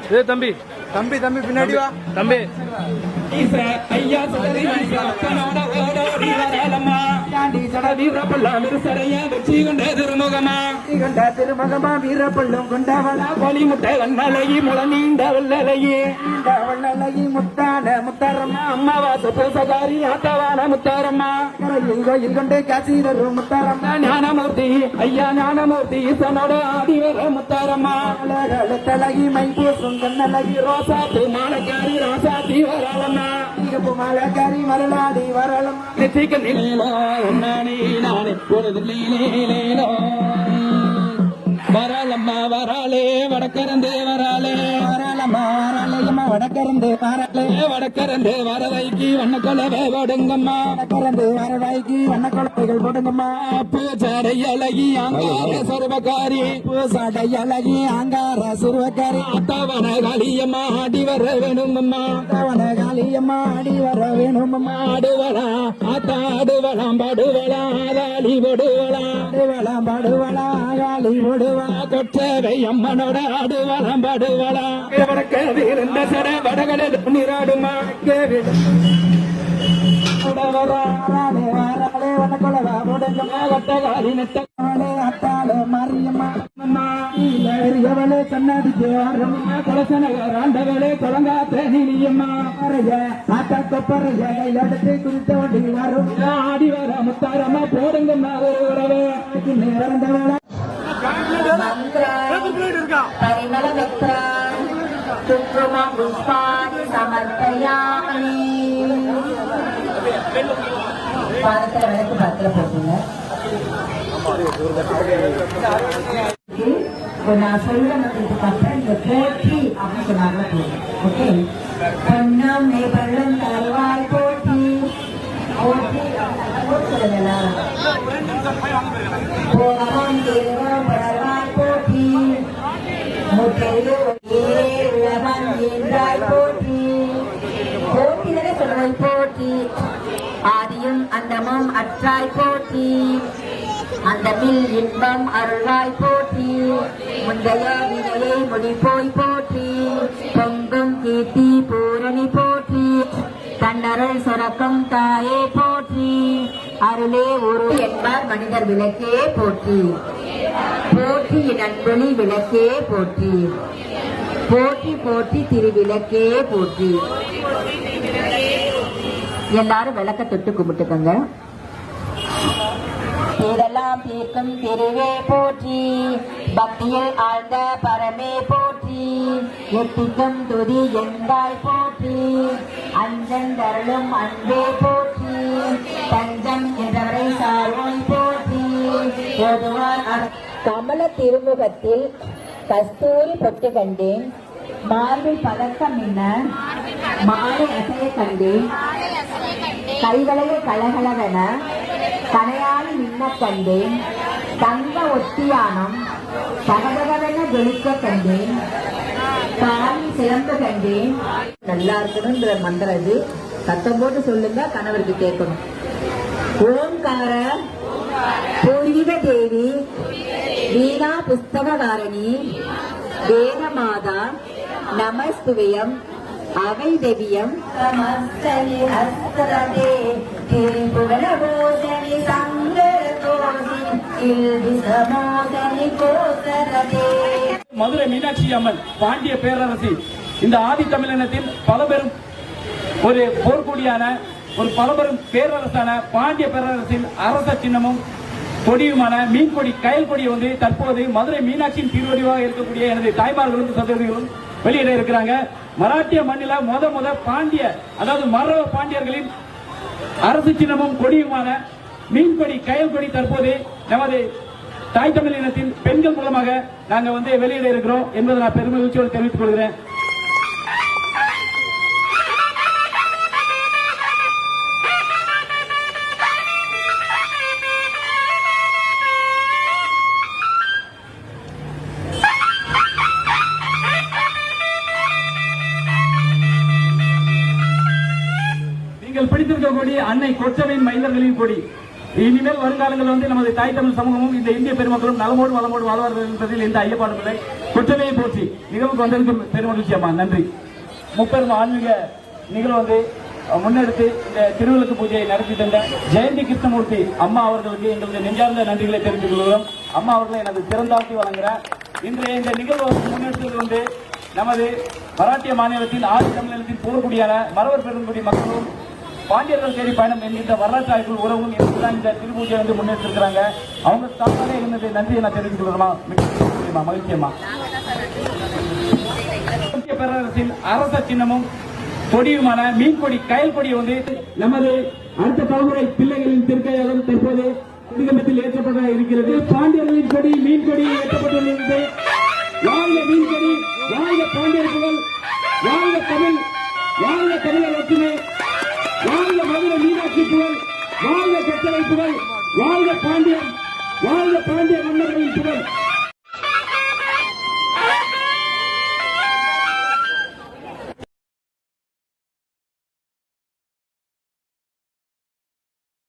தம்பி தம்பி தம்பி பின்னாடி வா தம்பி. ஐயா திருமுகமா திருமுகமா வீரப்பள்ளும் கொண்டவளா கோழி முட்டை வண்ணலகி முள நீண்ட வெள்ளலகி வெள்ளலகி முத்தான முத்தாரம்மா அம்மாவாச பூசகாரி ஆத்தவான முத்தாரம்மா கோயில் கொண்டு காசீரரும் முத்தாரம்மா ஞானமூர்த்தி ஐயா ஞானமூர்த்தி ஈசனோட ஆதிவர முத்தாரம்மா தலகி மை பூசும் கண்ணலகி ரோசா மாலக்காரி ரோசா தீவராளம்மா மாலக்காரி மரளாடி வரலம் நெற்றிக்க நிலையிலோ நானே நானே பொழுதுலேலோ வராளம்மா வராளே வடக்கரந்தே வராளே வராளம்மா வராளையம்மா வடக்கரந்தே வராளே வடக்கரந்தே வரவைக்கு வண்ணக்கொலவை போடுங்கம்மா வடக்கரந்தே வரவைக்கு வண்ணக்கொலவைகள் போடுங்கம்மா பூசாடை அழகி ஆங்கார சுருவக்காரி பூசாடை அழகி ஆங்கார சுருவக்காரி அத்தவன காளியம்மா ஆடி வர வேணுமம்மா அத்தவன காளியம்மா ஆடி வர வேணுமம்மா ஆடுவளா ஆத்தா ஆடுவளாம் பாடுவளா ஆதாளி போடுவளா ஆடுவளாம் பாடுவளா ஆகாளி போடுவா கொற்றவை அம்மனோட ஆடுவளாம் பாடுவளா வடக்கவிருந்த சட வடகடல் நீராடுமா அத்தாளே மாரியம்மா கண்ணாடி ஆண்டவளே குழங்காத்த நீலியம்மா ஆத்தா கொப்பரைய கையிலடத்தை குறித்த வண்டி வரும் ஆடி வர முத்தாரம்மா போடுங்கம்மா ஒரு உறவு நேரந்தவள பாதத்துல விளக்கு பத்திர போட்டுங்க. நான் சொல்றதுக்கு அப்புறம் இந்த போட்டி அப்படின்னு சொன்னாங்க போதும். ஓகே, பொன்னம் மே பள்ளம் தருவாய் போட்டி போட்டி சொல்லுங்க எல்லாரும். போகம் தேவம் படர்வாய் போட்டி முட்டையோ உலகம் என்றாய் போட்டி போட்டி தானே சொல்றாய் போட்டி ஆதியும் அந்தமும் அற்றாய் போட்டி அந்தமில் இன்பம் அருள்வாய் போட்டி முந்தைய வினையை முடிப்போய் போட்டி பொங்கும் கீர்த்தி பூரணி போற்றி தன்னருள் சுரக்கும் தாயே போற்றி அருளே ஒரு என்பார் மனிதர் விளக்கே போற்றி போற்றி நண்பொழி விளக்கே போற்றி போற்றி போற்றி திருவிளக்கே போற்றி. எல்லாரும் விளக்க தொட்டு கும்பிட்டுக்கங்க. இதெல்லாம் தீர்க்கும் திருவே போற்றி பக்தியில் ஆழ்ந்த பரமே போற்றி எத்திக்கும் துதி எந்தாய் போற்றி அஞ்சன் தருளும் அன்பே போற்றி தஞ்சம் என்றவரை சார்வோய் போற்றி பொதுவார் கமல திருமுகத்தில் கஸ்தூரி பொட்டு கண்டேன் மார்பில் பதக்கம் என்ன மாலை அசைய கண்டேன் கைவளைய கலகலவென கனையாளி மின்ன கண்டேன் தங்க ஒத்தியானம் பகபகவென ஜொலிக்க கண்டேன் காலில் சிலம்பு கண்டேன். நல்லா இருக்கணும்ன்ற மந்திரம் இது. சத்தம் போட்டு சொல்லுங்க, கணவருக்கு கேட்கணும். ஓம்கார பூர்விக தேவி வீணா புஸ்தகாரணி வேதமாதா நமஸ்துவயம் அவை தெவியம் நமஸ்தனி ஹஸ்தரதே திரிபுவன போதனி சங்கர கோதி இல்வி சமோதனி கோசரதே. மதுரை மீனாட்சி அம்மன் பாண்டிய பேரரசி இந்த ஆதி தமிழினத்தில் பலபெரும் ஒரு போர்க்கொடியான ஒரு பலபெரும் பேரரசான பாண்டிய பேரரசின் அரச சின்னமும் கொடியுமான மீன்கொடி கயல் கொடியை வந்து தற்போது மதுரை மீனாட்சியின் திருவடிவாக இருக்கக்கூடிய எனது தாய்மார்களும் சகோதரிகளும் வெளியிட இருக்கிறாங்க. மராட்டிய மண்ணில முத பாண்டிய அதாவது மரவ பாண்டியர்களின் அரசு சின்னமும் கொடியுமான மீன்கொடி கயல் கொடி தற்போது நமது தாய் தமிழ் இனத்தின் பெண்கள் மூலமாக நாங்க வந்து வெளியிட இருக்கிறோம் என்பதை நான் பெருமகிழ்ச்சியோடு தெரிவித்துக் கொள்கிறேன். நீங்கள் பிடித்திருக்கக்கூடிய அன்னை கொற்றவையின் மைந்தர்களின் கொடி இனிமேல் வருங்காலங்களில் வந்து நமது தாய் தமிழ் சமூகமும் இந்த இந்திய பெருமக்களும் நலமோடு வளமோடு வாழ்வார்கள் என்பதில் எந்த ஐயப்பாடும் இல்லை. குற்றவையை போற்றி நிகழ்வுக்கு வந்திருக்கும் பெருமகிழ்ச்சி அம்மா, நன்றி. முப்பெரும் ஆன்மீக நிகழ்வு வந்து முன்னெடுத்து இந்த திருவிளக்கு பூஜையை நடத்தி தந்த ஜெயந்தி கிருஷ்ணமூர்த்தி அம்மா அவர்களுக்கு எங்களுடைய நெஞ்சார்ந்த நன்றிகளை தெரிவித்துக் கொள்கிறோம். அம்மா அவர்களை எனது சிறந்தாழ்த்தி வழங்குகிறேன். இன்றைய இந்த நிகழ்வு முன்னெடுத்தது வந்து நமது மராட்டிய மாநிலத்தின் ஆதி தமிழகத்தின் போர்க்குடியான மறவர் பெருங்குடி மக்களும் பாண்டியர்கள் தேடி பயணம் என்கின்ற வரலாற்று ஆய்வு உறவும் தான் இந்த திருப்பூஜை வந்து முன்னெடுத்திருக்கிறாங்க. அவங்க தானாக என்னுடைய நன்றியை நான் தெரிவித்துக் கொள்ளலாம். மகிழ்ச்சியம்மா. பேரரசின் அரச சின்னமும் கொடியுமான மீன்கொடி கயல் கொடியை வந்து நமது அடுத்த தலைமுறை பிள்ளைகளின் திருக்கையாலும் தற்போது குடிகம்பத்தில் ஏற்றப்பட இருக்கிறது. பாண்டியர்களின் கொடி மீன்கொடி ஏற்றப்பட்டுள்ளது. வாழ்க மீன்கொடி, வாழ்க பாண்டியர் புகழ், வாழ்க தமிழ், வாழ்க தமிழர் ஒற்றுமை, வாழ்க மதுரை மீனாட்சி புகழ், வாழ்க கட்டளை புகழ், வாழ்க பாண்டியன், வாழ்க பாண்டிய